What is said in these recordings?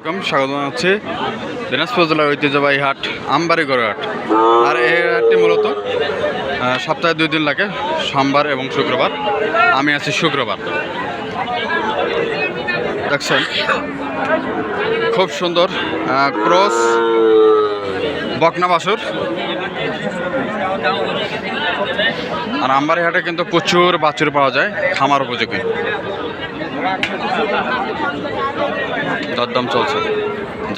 স্বাগত জানাচ্ছি দিনাজপুর জেলার ঐতিহ্যবাহী হাট আমবাড়ি গরুর হাট। আর এই হাটটি মূলত সপ্তাহে 2 দিন লাগে, সোমবার এবং শুক্রবার। আমি আছি শুক্রবার। দেখছেন খুব সুন্দর ক্রস বকনা বাছুর। আর আমবাড়ি হাটে কিন্তু প্রচুর বাছুর পাওয়া যায়, খামার উপযোগী। দরদাম চলছে,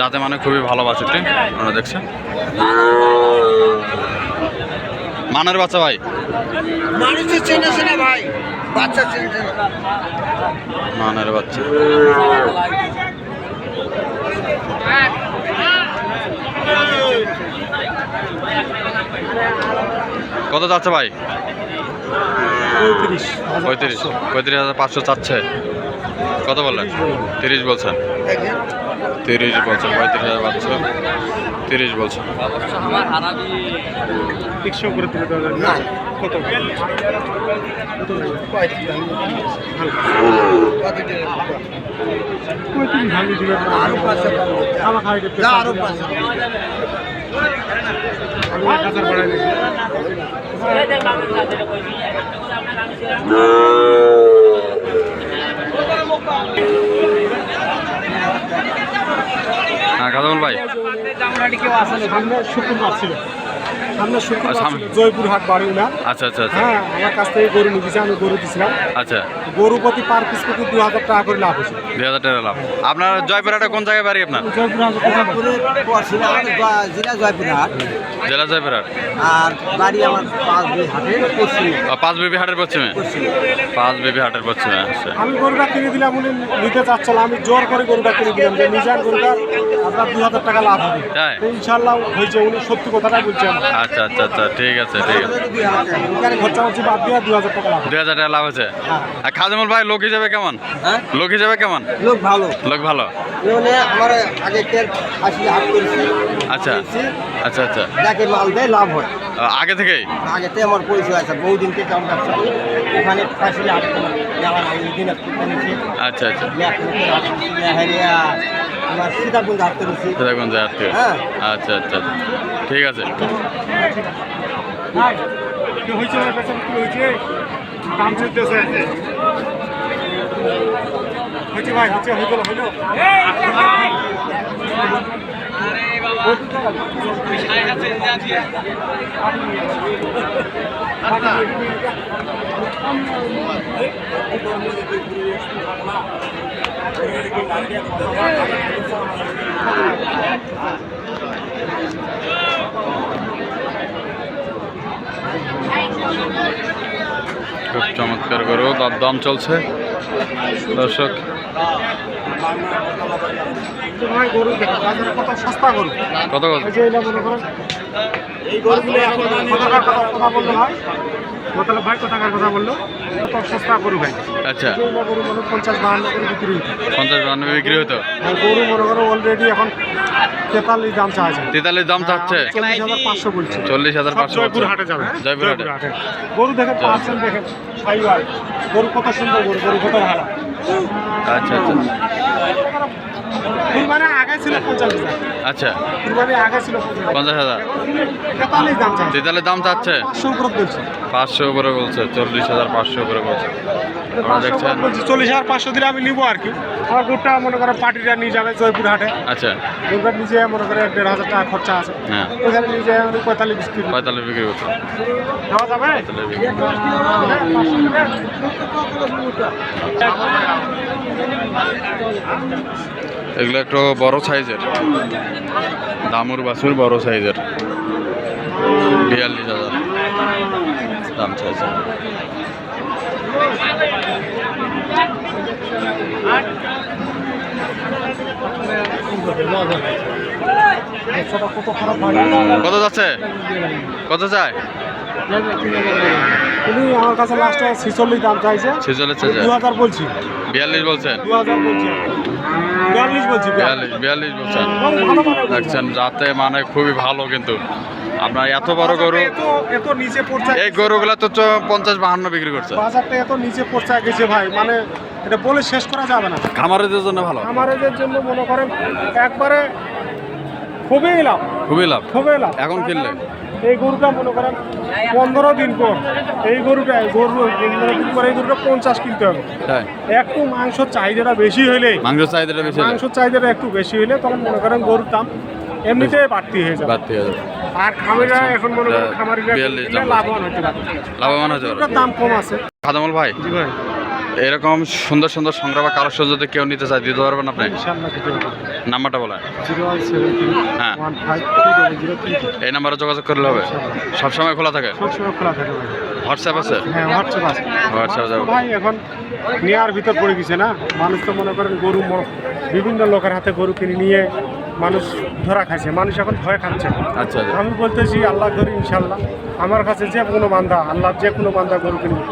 যাতে মানে খুবই ভালো বাছুরটি আপনারা দেখছেন। মানের বাচ্চা ভাই, ভাই বাচ্চা মানের বাচ্চা। কত যাচ্ছে ভাই? 35,500 চাচ্ছে। কত বললেন? 30 বলছেন। 30 বলছেন, 35,500 30 বলছেন। হ্যাঁ কাজল ভাই, জয়পুরহাট বাড়ি না। আচ্ছা আচ্ছা আচ্ছা। হ্যাঁ, আমার কাছ থেকে গরু নিয়েছি, আমি গরু দিয়েছিলাম। আচ্ছা, গরু প্রতি পার পিস প্রতি 2,000 টাকা করে লাভ হয়েছে। 2,000 টাকা লাভ। আপনার জয়পুরহাটে কোন জায়গায় বাড়ি আপনার? জয়পুরহাট জেলা জয়পুরহাট। আর বাড়ি আমার 5 হাটের পশ্চিমে। 5 বিবি হাটের পশ্চিমে। 5 বিবি হাটের পশ্চিমে। আচ্ছা, আমি গরুটা কিনে দিলাম, উনি নিতে চাচ্ছিল, আমি জোর করে গরুটা কিনে দিলাম যে নিজের গরুটা আপনার 2,000 টাকা লাভ হবে। তাই ইনশাল্লাহ হয়েছে, উনি সত্যি কথাটাই বলছেন। আচ্ছা আচ্ছা আচ্ছা, ঠিক আছে ঠিক আছে। খরচা হচ্ছে বাদ দিয়ে 2,000 টাকা লাভ। 2,000 টাকা লাভ হয়েছে। আর খাদিমুল ভাই লোক হিসেবে কেমন? লোক হিসেবে কেমন? লোক ভালো, লোক ভালো। মানে আমার আগে আসলে হাট করেছি। আচ্ছা আচ্ছা আচ্ছা, যাকে মাল দেয় লাভ হয়। আগে থেকেই আগেতে আমার পরিচয় আছে, বহুদিন থেকে আমার ব্যবসা করি। ওখানে ফাঁসিলে হাট করি, আচ্ছা আচ্ছা। আমার সীতাকুণ্ড হাট করেছি। সীতাকুণ্ড হাট থেকে। হ্যাঁ, আচ্ছা আচ্ছা, ঠিক আছে। দাম চলতেছে ভাই, হচ্ছে হয়ে গেল, হইল। খুব চমৎকার গরু, দাম চলছে দর্শক। কত সস্তা গরু, কত কত? এই গরুগুলো এখন কথা বললো ভাই, বোতলে ভাই কোথাকার কথা বললো, কত সস্তা গরু ভাই। আচ্ছা, গরু মনে 50-52 করে বিক্রি হতো। 50-52 বিক্রি হতো। গরু মনে করো অলরেডি এখন 43 দাম চাইছে। 43 দাম চাচ্ছে। 40,500 বলছে। 40,500 জয়পুর হাটে যাবে। জয়পুর হাটে। গরু দেখে পাচ্ছেন, দেখেন সাইওয়াল গরু কত সুন্দর, গরু গরু কত ভালো। আচ্ছা আচ্ছা কুরবানি আগে ছিল 50,000। আচ্ছা, কুরবানি আগে ছিল 50,000। 43 দাম চাইছে। 43 দাম চাচ্ছে। 500 উপরে বলছে। 500 উপরে বলছে, 40,500 উপরে বলছে। আপনারা দেখছেন 40,500 দিলে আমি নিবো আর কি। আমার গরুটা মনে করো পার্টিটা নিয়ে যাবে জয়পুর হাটে। আচ্ছা, গরুটা নিজে মনে করে 1,500 টাকা খরচা আছে। হ্যাঁ, ওখানে নিজে 45 বিক্রি 45 বিক্রি করছে। দেওয়া যাবে। এগুলো একটু বড় সাইজের দামুর বাছুর, বড় সাইজের। 42,000 দাম চাইছে। কত যাচ্ছে? কত চায়? উনি আমার কাছে লাস্টে 46 দাম চাইছে। 46 চাইছে। 2,000 বলছি। 42 বলছেন? 2,000 বলছি। 42 বলছি। 42 বলছেন। দেখছেন যাতে মানে খুবই ভালো, কিন্তু আপনার এত বড় গরু, এত নিচে পড়ছে, এই গরুগুলা তো 50-52 বিক্রি করছে। বাজারটা এত নিচে পড়ছে গেছে ভাই, মানে এটা বলে শেষ করা যাবে না। খামারিদের জন্য ভালো, খামারিদের জন্য মনে করেন একবারে খুবই লাভ, খুবই লাভ। খুবই লাভ। এখন কিনলে এই গরুটা মনে করেন 15 দিন পর এই গরুটা 15 দিন পর এই গরুটা 50 কিনতে হবে। তাই একটু মাংস চাহিদাটা বেশি হইলে, মাংস চাহিদাটা বেশি হলে মাংস চাহিদাটা একটু বেশি হইলে তখন মনে করেন গরুর দাম এমনিতেই বাড়তি হয়ে যাবে। বাড়তি হয়ে যাবে। আর খামারিরা এখন মনে করেন এটা খামারিরা 42 কিনলে দাম। লাভবান হতে পারে, লাভবান হতে পারে। গরুটার দাম কম আছে। খাদামুল ভাই, জি ভাই, এরকম সুন্দর সুন্দর সংগ্রহ বা কালেকশন যদি কেউ নিতে চায় দিতে পারবেন আপনি? ইনশাআল্লাহ দিতে পারবো। নাম্বারটা বলেন। 0173 হ্যাঁ। 153003। এই নাম্বারে যোগাযোগ করলে হবে? সবসময় খোলা থাকে? সবসময় খোলা থাকে ভাই। হোয়াটসঅ্যাপ আছে? হ্যাঁ, হোয়াটসঅ্যাপ আছে। হোয়াটসঅ্যাপ যাবে। ভাই এখন নেওয়ার ভিতর পড়ে গেছে না, মানুষ তো মনে করেন গরু বিভিন্ন লোকের হাতে গরু কিনে নিয়ে মানুষ ধরা খাইছে, মানুষ এখন ভয় খাচ্ছে। আচ্ছা আচ্ছা। আমি বলতেছি আল্লাহ ধরি ইনশাল্লাহ আমার কাছে যে কোনো বান্দা, আল্লাহ যে কোনো বান্দা গরু কিনবে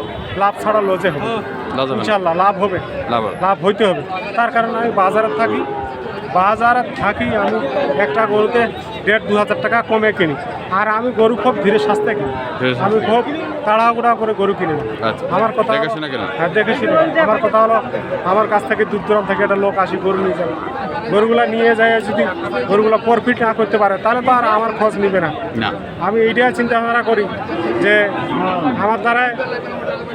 লাভ ছাড়া লজে হবে, লাভ হবে না? ইনশাল্লাহ লাভ হবে, লাভ হবে। লাভ হইতে হবে। তার কারণে আমি বাজারে থাকি, আমি একটা গরুতে 1,500-2,000 টাকা কমে কিনি। আর আমি গরু খুব ধীরে সাস্তে কিনি, ধীরে সুস্থে। আমি খুব তাড়াহুড়া করে গরু কিনি না। আচ্ছা। আমার কথা দেখে হলো- শুনে কেনা? হ্যাঁ, দেখে শুনে। আমার কথা হলো আমার কাছ থেকে দূর দূরান্ত থেকে একটা লোক আসি গরু নিয়ে যাবে, গরুগুলা নিয়ে যায় যদি গরুগুলা প্রফিট না করতে পারে তাহলে তো আর আমার খোঁজ নিবে না। না। আমি এইটাই চিন্তা ভাবনা করি যে আমার দ্বারায়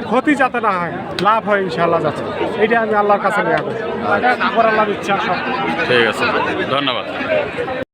ক্ষতি যাতে না হয়, লাভ হয় ইনশাআল্লাহ যাচ্ছে, এইটা আমি আল্লাহর কাছে নেওয়া করি। এটা আল্লাহর ইচ্ছা সব। ঠিক আছে, ধন্যবাদ।